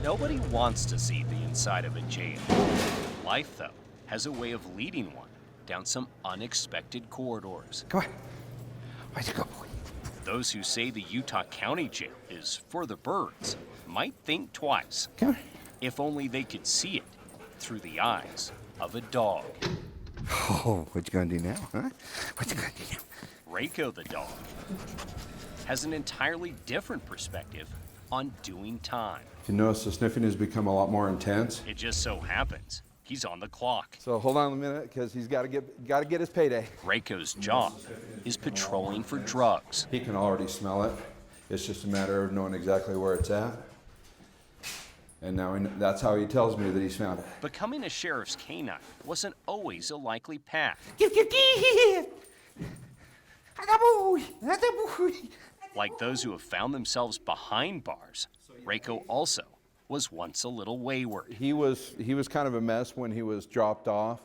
Nobody wants to see the inside of a jail. Life, though, has a way of leading one down some unexpected corridors. Come on. Where'd you go, boy? Those who say the Utah County Jail is for the birds might think twice. Come on. If only they could see it through the eyes of a dog. Oh, what you gonna do now, huh? What you gonna do now? Reiko the dog has an entirely different perspective on doing time. If you notice, the sniffing has become a lot more intense. It just so happens he's on the clock. So hold on a minute, because he's got to get his payday. Reiko's job is patrolling for drugs. He can already smell it. It's just a matter of knowing exactly where it's at. And now that's how he tells me that he's found it. Becoming a sheriff's canine wasn't always a likely path. Like those who have found themselves behind bars, Reiko also was once a little wayward. He was kind of a mess when he was dropped off.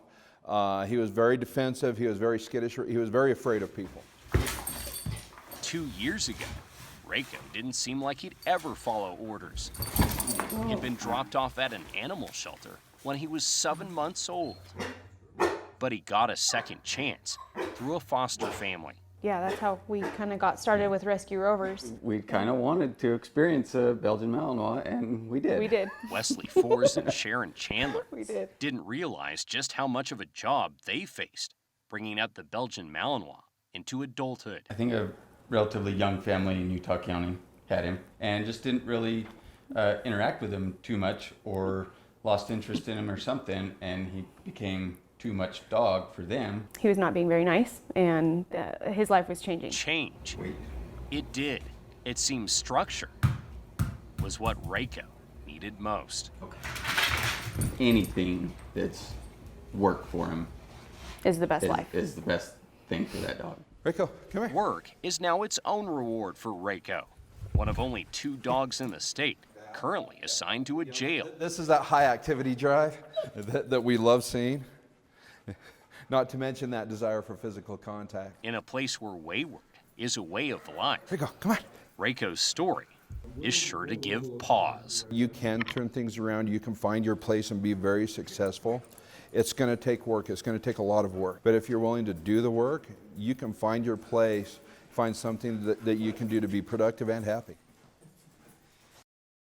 He was very defensive. He was very skittish. He was very afraid of people. 2 years ago, Reiko didn't seem like he'd ever follow orders. He'd been dropped off at an animal shelter when he was 7 months old. But he got a second chance through a foster family. Yeah, that's how we kind of got started with Rescue Rovers. We kind of wanted to experience a Belgian Malinois, and we did. We did. Wesley Forrest and Sharon Chandler We did. didn't realize just how much of a job they faced bringing up the Belgian Malinois into adulthood. I think a relatively young family in Utah County had him, and just didn't really interact with him too much, or lost interest in him or something, and he became too much dog for them. He was not being very nice, and his life was changing. Change. It did. It seems structure was what Reiko needed most. Anything that's worked for him Is the best life. is the best thing for that dog. Reiko, come here. Work is now its own reward for Reiko, one of only 2 dogs in the state currently assigned to a jail. This is that high activity drive that we love seeing. Not to mention that desire for physical contact. In a place where wayward is a way of life, Reiko, come on. Reiko's story is sure to give pause. You can turn things around. You can find your place and be very successful. It's going to take work. It's going to take a lot of work. But if you're willing to do the work, you can find your place, find something that you can do to be productive and happy.